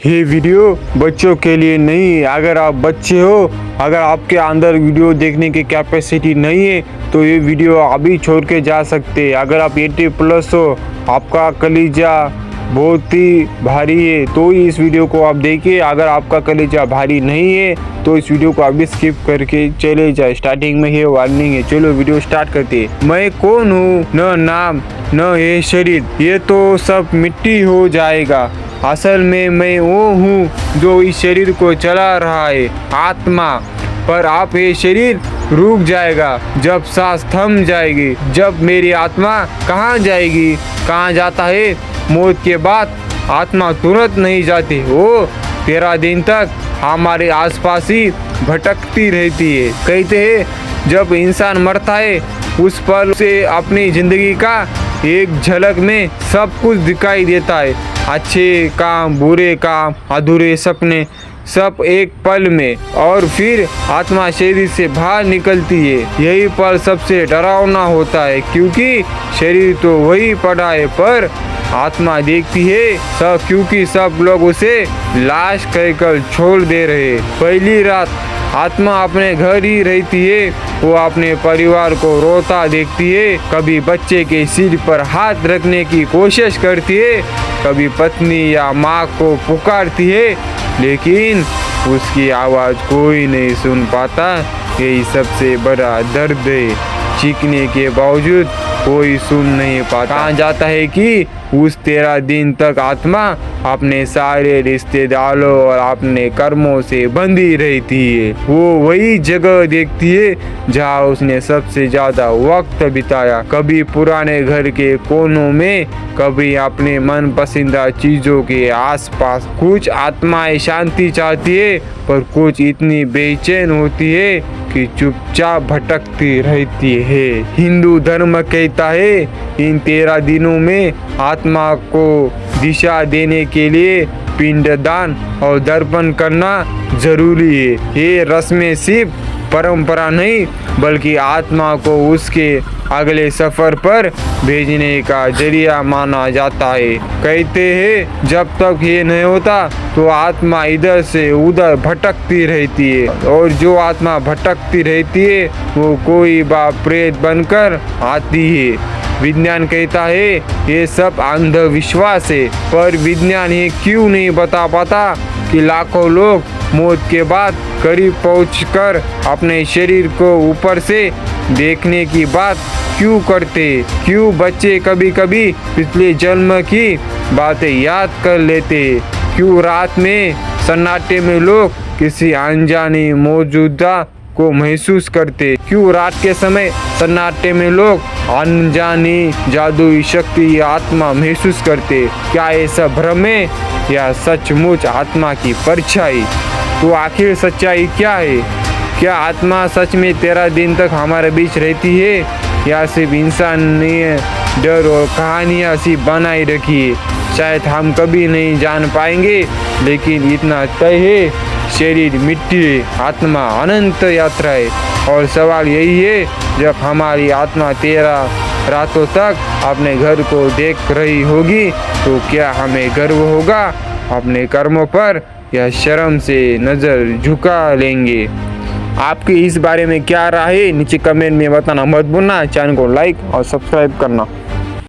ये वीडियो बच्चों के लिए नहीं है। अगर आप बच्चे हो, अगर आपके अंदर वीडियो देखने की कैपेसिटी नहीं है तो ये वीडियो अभी छोड़ के जा सकते हैं। अगर आप 80+ हो, आपका कलीजा बहुत ही भारी है तो ही इस वीडियो को आप देखिए। अगर आपका कलीजा भारी नहीं है तो इस वीडियो को अभी स्किप करके चले जाए। स्टार्टिंग में ये वार्निंग है। चलो वीडियो स्टार्ट करते हैं। मैं कौन हूँ? न नाम न ये शरीर, ये तो सब मिट्टी हो जाएगा। असल में मैं वो हूँ जो इस शरीर को चला रहा है, आत्मा। पर आप ये शरीर रुक जाएगा जब सांस थम जाएगी। जब मेरी आत्मा कहाँ जाएगी? कहाँ जाता है? मौत के बाद आत्मा तुरंत नहीं जाती, वो 13 दिन तक हमारे आसपास ही भटकती रहती है। कहते हैं जब इंसान मरता है उस पल से अपनी ज़िंदगी का एक झलक में सब कुछ दिखाई देता है। अच्छे काम, बुरे काम, अधूरे सपने, सब एक पल में। और फिर आत्मा शरीर से बाहर निकलती है। यही पल सबसे डरावना होता है क्योंकि शरीर तो वही पड़ा है पर आत्मा देखती है सब, क्योंकि सब लोग उसे लाश कहकर छोड़ दे रहे। पहली रात आत्मा अपने घर ही रहती है। वो अपने परिवार को रोता देखती है। कभी बच्चे के सिर पर हाथ रखने की कोशिश करती है, कभी पत्नी या माँ को पुकारती है, लेकिन उसकी आवाज़ कोई नहीं सुन पाता। यही सबसे बड़ा दर्द है। चीखने के बावजूद कोई सुन नहीं पाता। कहाँ जाता है कि उस 13 दिन तक आत्मा अपने सारे रिश्तेदारों और अपने कर्मों से बंधी रहती है। वो वही जगह देखती है जहाँ उसने सबसे ज़्यादा वक्त बिताया। कभी पुराने घर के कोनों में, कभी अपने मन पसंदीदा चीज़ों के आसपास। कुछ आत्माएं शांति चाहती है पर कुछ इतनी बेचैन होती है कि चुपचाप भटकती रहती है। हिंदू धर्म कहता है इन 13 दिनों में आत्मा को दिशा देने के लिए पिंडदान और दर्पण करना जरूरी है। ये रस्में सिर्फ परंपरा नहीं बल्कि आत्मा को उसके अगले सफ़र पर भेजने का जरिया माना जाता है। कहते हैं जब तक ये नहीं होता तो आत्मा इधर से उधर भटकती रहती है, और जो आत्मा भटकती रहती है वो कोई बाप प्रेत बनकर आती है। विज्ञान कहता है ये सब अंधविश्वास है, पर विज्ञान ये क्यों नहीं बता पाता कि लाखों लोग मौत के बाद करीब पहुंचकर अपने शरीर को ऊपर से देखने की बात क्यों करते? क्यों बच्चे कभी कभी पिछले जन्म की बातें याद कर लेते? क्यों रात में सन्नाटे में लोग किसी अनजानी मौजूदा को महसूस करते? क्यों रात के समय सन्नाटे में लोग अनजानी जादुई शक्ति या आत्मा महसूस करते? क्या ये सब भ्रम है या सचमुच आत्मा की परछाई? तो आखिर सच्चाई क्या है? क्या आत्मा सच में 13 दिन तक हमारे बीच रहती है या सिर्फ इंसान ने डर और कहानियाँ सी बनाई रखी है? शायद हम कभी नहीं जान पाएंगे, लेकिन इतना तय है शरीर मिट्टी है, आत्मा अनंत यात्रा है। और सवाल यही है, जब हमारी आत्मा 13 रातों तक अपने घर को देख रही होगी तो क्या हमें गर्व होगा अपने कर्मों पर या शर्म से नज़र झुका लेंगे? आपकी इस बारे में क्या राय है? नीचे कमेंट में बताना मत भूलना। चैनल को लाइक और सब्सक्राइब करना।